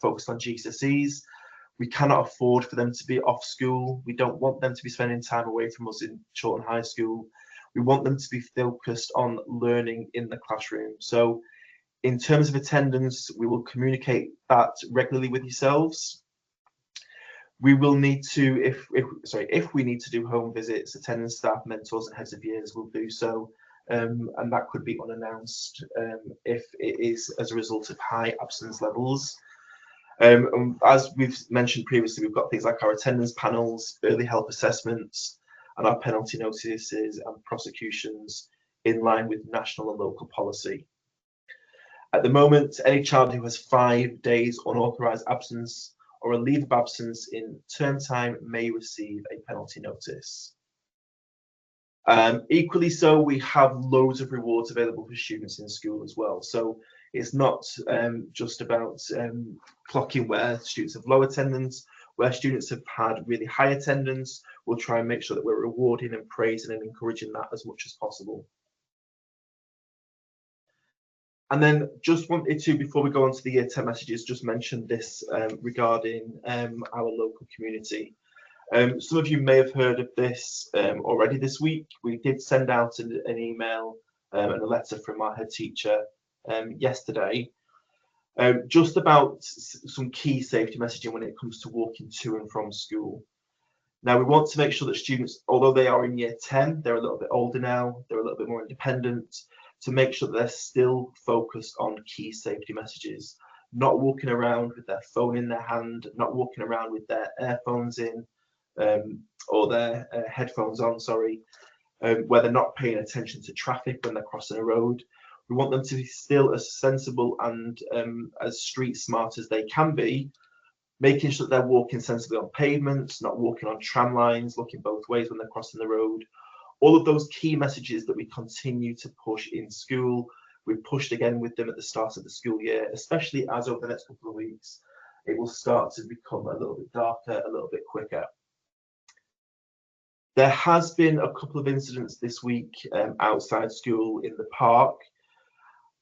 focused on GCSEs. We cannot afford for them to be off school. We don't want them to be spending time away from us in Chorlton High School. We want them to be focused on learning in the classroom. So in terms of attendance, we will communicate that regularly with yourselves. We will need to, if we need to do home visits, attendance staff, mentors and heads of years will do so. And that could be unannounced if it is as a result of high absence levels. As we've mentioned previously, we've got things like our attendance panels, early help assessments, and our penalty notices and prosecutions in line with national and local policy. At the moment, any child who has 5 days unauthorised absence or a leave of absence in term time may receive a penalty notice. Equally so, we have loads of rewards available for students in school as well. So it's not just about clocking where students have low attendance. Where students have had really high attendance, we'll try and make sure that we're rewarding and praising and encouraging that as much as possible. And then just wanted to, before we go on to the year 10 messages, just mention this regarding our local community. Some of you may have heard of this already this week. We did send out an email and a letter from our head teacher yesterday, just about some key safety messaging when it comes to walking to and from school. Now, we want to make sure that students, although they are in year 10, they're a little bit older now, they're a little bit more independent, to make sure that they're still focused on key safety messages, not walking around with their phone in their hand, not walking around with their earphones in, or their headphones on, sorry, where they're not paying attention to traffic when they're crossing a road. We want them to be still as sensible and as street smart as they can be, making sure that they're walking sensibly on pavements, not walking on tram lines, looking both ways when they're crossing the road. All of those key messages that we continue to push in school, we've pushed again with them at the start of the school year, especially as over the next couple of weeks, it will start to become a little bit darker, a little bit quicker. There has been a couple of incidents this week outside school in the park.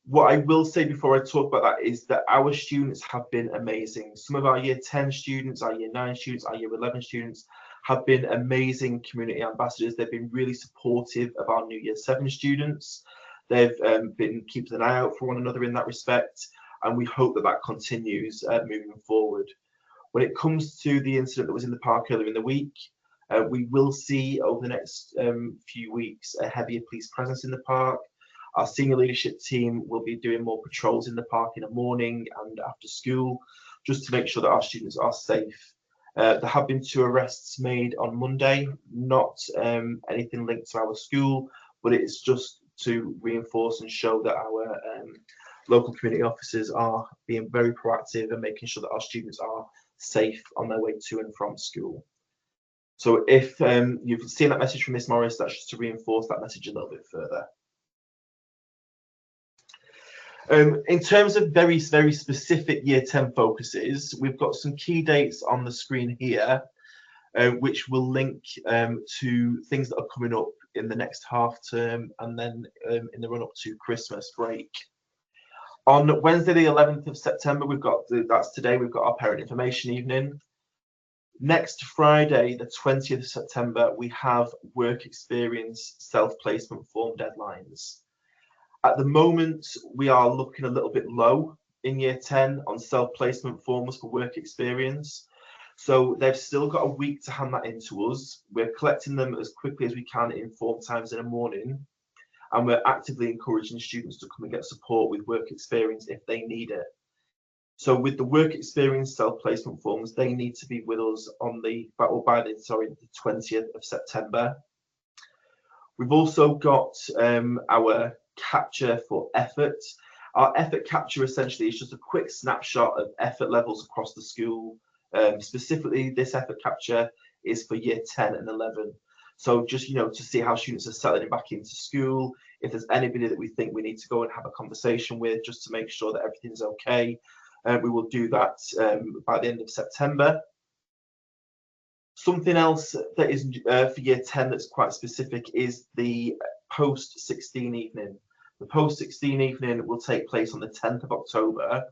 What I will say before I talk about that is that our students have been amazing. Some of our year 10 students, our year 9 students, our year 11 students have been amazing community ambassadors. They've been really supportive of our new year 7 students. They've been keeping an eye out for one another in that respect, and we hope that that continues moving forward. When it comes to the incident that was in the park earlier in the week, we will see over the next few weeks a heavier police presence in the park. Our senior leadership team will be doing more patrols in the park in the morning and after school, just to make sure that our students are safe. There have been 2 arrests made on Monday, not anything linked to our school, but it's just to reinforce and show that our local community officers are being very proactive and making sure that our students are safe on their way to and from school. So if you've seen that message from Miss Morris, that's just to reinforce that message a little bit further. In terms of very, very specific year 10 focuses, we've got some key dates on the screen here, which will link to things that are coming up in the next half term and then in the run up to Christmas break. On Wednesday, the 11th of September, that's today, we've got our parent information evening. Next Friday, the 20th of September, we have work experience self-placement form deadlines. At the moment, we are looking a little bit low in year 10 on self-placement forms for work experience. So they've still got a week to hand that in to us. We're collecting them as quickly as we can in form times in the morning. and we're actively encouraging students to come and get support with work experience if they need it. So with the work experience self-placement forms, they need to be with us on the 20th of September. We've also got our capture for effort. Our effort capture essentially is just a quick snapshot of effort levels across the school. Specifically, this effort capture is for year 10 and 11. So just, to see how students are settling back into school, if there's anybody that we think we need to go and have a conversation with, just to make sure that everything's okay. We will do that by the end of September. Something else that is for year 10 that's quite specific is the post-16 evening. The post-16 evening will take place on the 10th of October.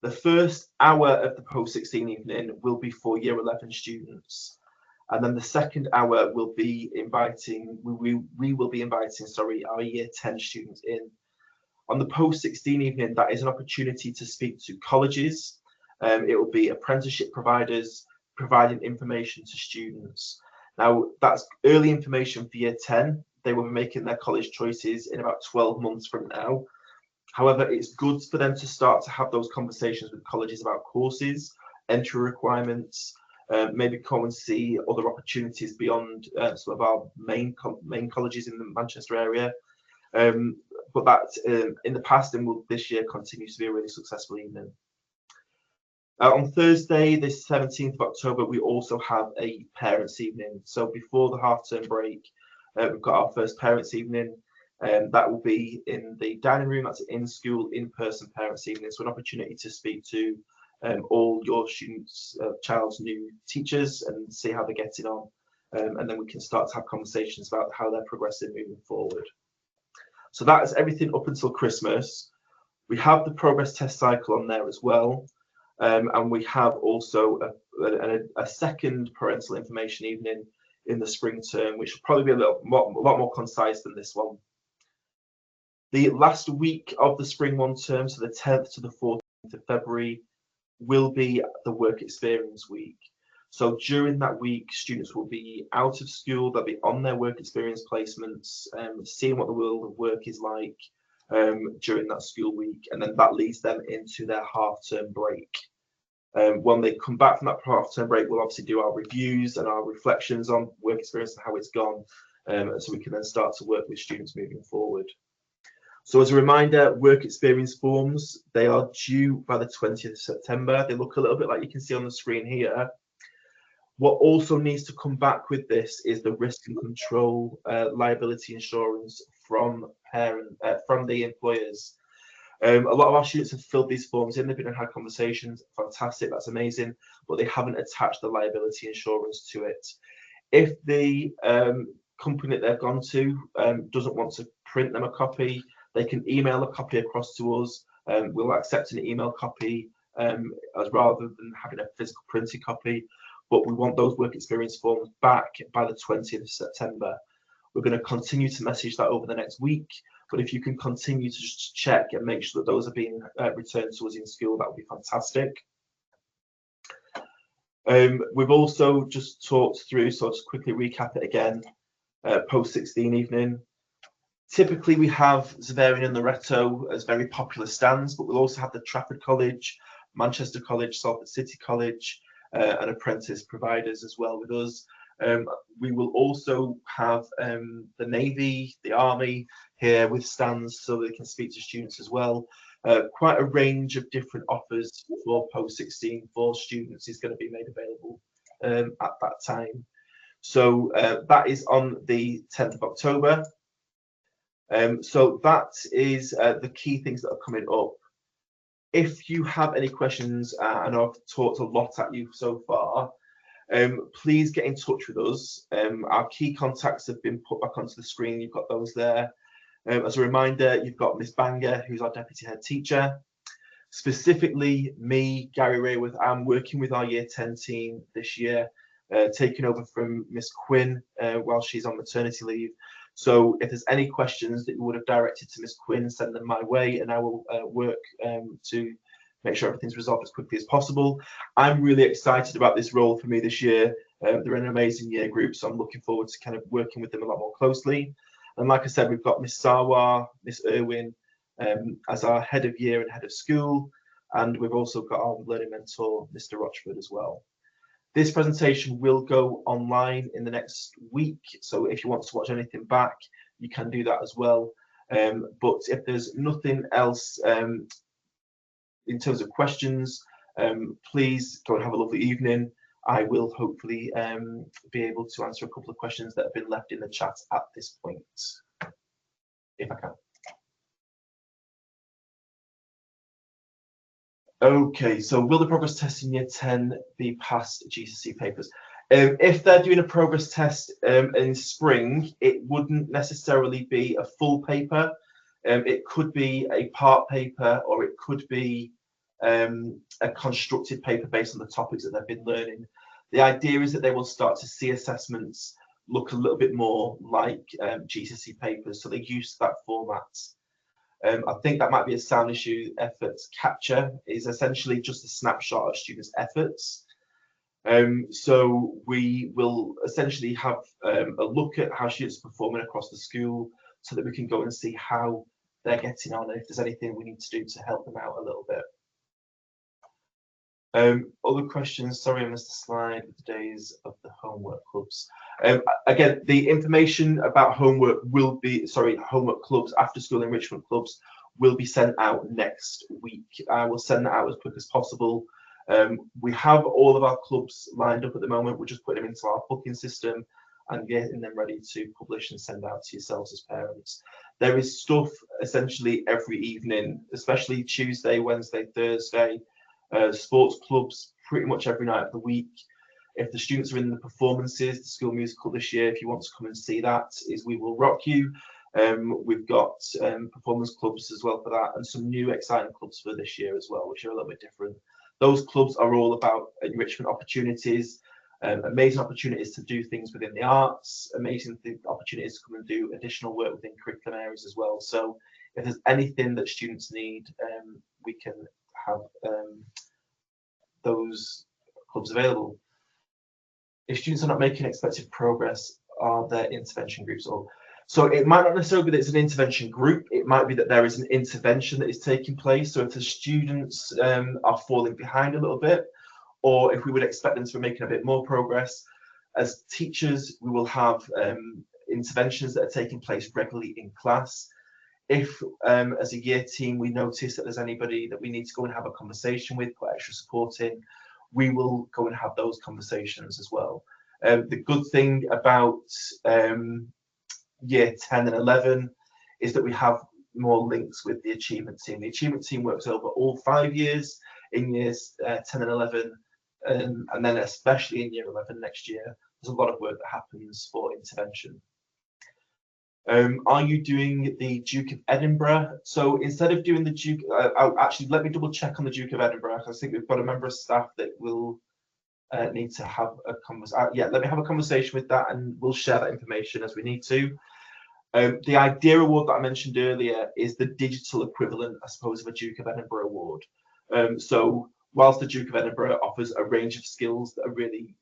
The first hour of the post-16 evening will be for year 11 students. And then the second hour will be inviting, we will be inviting, our year 10 students in. On the post-16 evening, that is an opportunity to speak to colleges. It will be apprenticeship providers providing information to students. Now, that's early information for year 10. They will be making their college choices in about 12 months from now. However, it's good for them to start to have those conversations with colleges about courses, entry requirements, maybe come and see other opportunities beyond some of our main colleges in the Manchester area. But that in the past and will this year continues to be a really successful evening. On Thursday, the 17th of October, we also have a parents' evening. So before the half-term break, we've got our first parents' evening. That will be in the dining room. That's an in-school, in-person parents' evening. So an opportunity to speak to all your students, child's new teachers, and see how they're getting on. And then we can start to have conversations about how they're progressing moving forward. So that is everything up until Christmas. We have the progress test cycle on there as well. And we have also a second parental information evening in the spring term, which will probably be a lot more concise than this one. The last week of the spring one term, so the 10th to the 14th of February, will be the work experience week. So during that week, students will be out of school, they'll be on their work experience placements, seeing what the world of work is like during that school week, and then that leads them into their half-term break. When they come back from that half-term break, we'll obviously do our reviews and our reflections on work experience and how it's gone, so we can then start to work with students moving forward. So as a reminder, work experience forms, they are due by the 20th of September. They look a little bit like you can see on the screen here. What also needs to come back with this is the risk and control liability insurance from the employers. A lot of our students have filled these forms in, they've been and had conversations, fantastic, that's amazing, but they haven't attached the liability insurance to it. If the company that they've gone to doesn't want to print them a copy, they can email a copy across to us. We'll accept an email copy as rather than having a physical printed copy. But we want those work experience forms back by the 20th of September. We're going to continue to message that over the next week, but if you can continue to just check and make sure that those are being returned to us in school, that would be fantastic. We've also just talked through, so I'll just quickly recap it again, post-16 evening. Typically we have Xaverian and Loreto as very popular stands, but we'll also have the Trafford College, Manchester College, Salford City College, and apprentice providers as well with us. We will also have the Navy, the Army here with stands so they can speak to students as well. Quite a range of different offers for post-16 for students is going to be made available at that time. So that is on the 10th of October. So that is the key things that are coming up. If you have any questions, I know I've talked a lot at you so far, please get in touch with us. Our key contacts have been put back onto the screen. You've got those there. As a reminder, you've got Miss Banger, who's our deputy head teacher. Specifically, me, Gary Rayworth, I'm working with our year 10 team this year, taking over from Miss Quinn while she's on maternity leave. So if there's any questions that you would have directed to Miss Quinn, send them my way, and I will work to make sure everything's resolved as quickly as possible. I'm really excited about this role for me this year. They're an amazing year group, so I'm looking forward to kind of working with them a lot more closely. And like I said, we've got Miss Sarwar, Miss Irwin as our head of year and head of school, and we've also got our learning mentor, Mr. Rochford, as well. This presentation will go online in the next week, so if you want to watch anything back, you can do that as well. But if there's nothing else in terms of questions, please go and have a lovely evening. I will hopefully be able to answer a couple of questions that have been left in the chat at this point, if I can. Okay, so will the progress test in year 10 be past GCSE papers? If they're doing a progress test in spring, it wouldn't necessarily be a full paper. It could be a part paper, or it could be a constructed paper based on the topics that they've been learning. The idea is that they will start to see assessments look a little bit more like GCSE papers, so they're used to that format. I think that might be a sound issue. Efforts capture is essentially just a snapshot of students' efforts. So we will essentially have a look at how students are performing across the school, so that we can go and see how they're getting on, and if there's anything we need to do to help them out a little bit. Other questions? Sorry, I missed the slide with the days of the homework clubs. Again, the information about homework clubs, after school enrichment clubs, will be sent out next week. I will send that out as quick as possible. We have all of our clubs lined up at the moment. We're just putting them into our booking system and getting them ready to publish and send out to yourselves as parents. There is stuff essentially every evening, especially Tuesday, Wednesday, Thursday. Sports clubs pretty much every night of the week. If the students are in the performances, the school musical this year, if you want to come and see that, is We Will Rock You. We've got performance clubs as well for that, and some new exciting clubs for this year as well, which are a little bit different. Those clubs are all about enrichment opportunities, amazing opportunities to do things within the arts, amazing opportunities to come and do additional work within curriculum areas as well. So if there's anything that students need, we can have those clubs available. If students are not making expected progress, are there intervention groups? So it might not necessarily be that it's an intervention group, it might be that there is an intervention that is taking place. So if the students are falling behind a little bit, or if we would expect them to be making a bit more progress, as teachers, we will have interventions that are taking place regularly in class. If as a year team we notice that there's anybody that we need to go and have a conversation with, put extra support in, we will go and have those conversations as well. The good thing about year 10 and 11 is that we have more links with the achievement team. The achievement team works over all 5 years in years 10 and 11, and then especially in year 11 next year, there's a lot of work that happens for intervention. Are you doing the Duke of Edinburgh? So instead of doing the Duke, actually, let me double check on the Duke of Edinburgh. I think we've got a member of staff that will need to have a conversation. Yeah, let me have a conversation with that, and we'll share that information as we need to. The IDEA award that I mentioned earlier is the digital equivalent, I suppose, of a Duke of Edinburgh award. So whilst the Duke of Edinburgh offers a range of skills that are really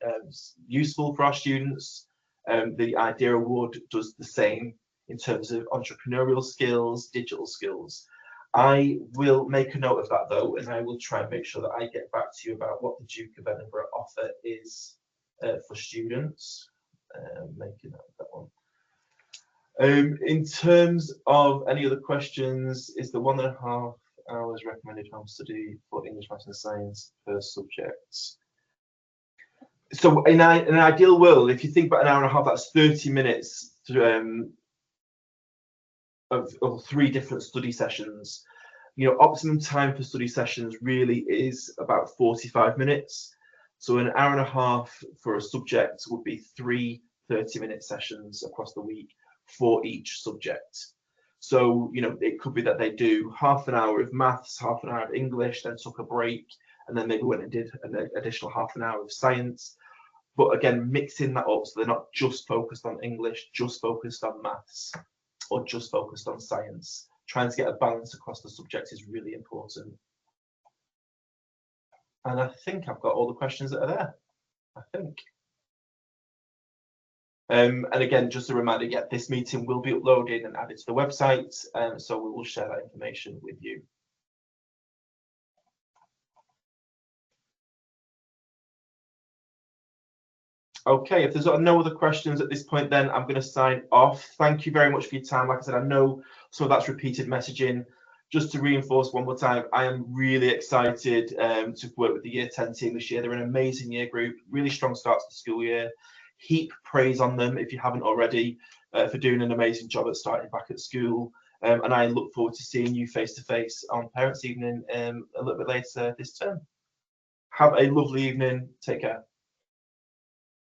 useful for our students, the IDEA award does the same in terms of entrepreneurial skills, digital skills. I will make a note of that though, and I will try and make sure that I get back to you about what the Duke of Edinburgh offer is for students. Make a note of that one. In terms of any other questions, is the 1.5 hours recommended home study for English, Maths and Science per subject? So in an ideal world, if you think about an hour and a half, that's 30 minutes to, of 3 different study sessions. You know, optimum time for study sessions really is about 45 minutes. So an hour and a half for a subject would be 3 30-minute sessions across the week for each subject. So, you know, it could be that they do half an hour of maths, half an hour of English, then took a break, and then maybe went and did an additional half an hour of science. But again, mixing that up so they're not just focused on English, just focused on maths, or just focused on science. Trying to get a balance across the subject is really important. And I think I've got all the questions that are there. I think. And again, just a reminder, yeah, this meeting will be uploaded and added to the website, so we will share that information with you. Okay, if there's no other questions at this point, then I'm going to sign off. Thank you very much for your time. Like I said, I know some of that's repeated messaging. Just to reinforce one more time, I am really excited to work with the Year 10 team this year. They're an amazing year group, really strong start to the school year. Heap praise on them if you haven't already for doing an amazing job at starting back at school. And I look forward to seeing you face to face on Parents' Evening a little bit later this term. Have a lovely evening. Take care.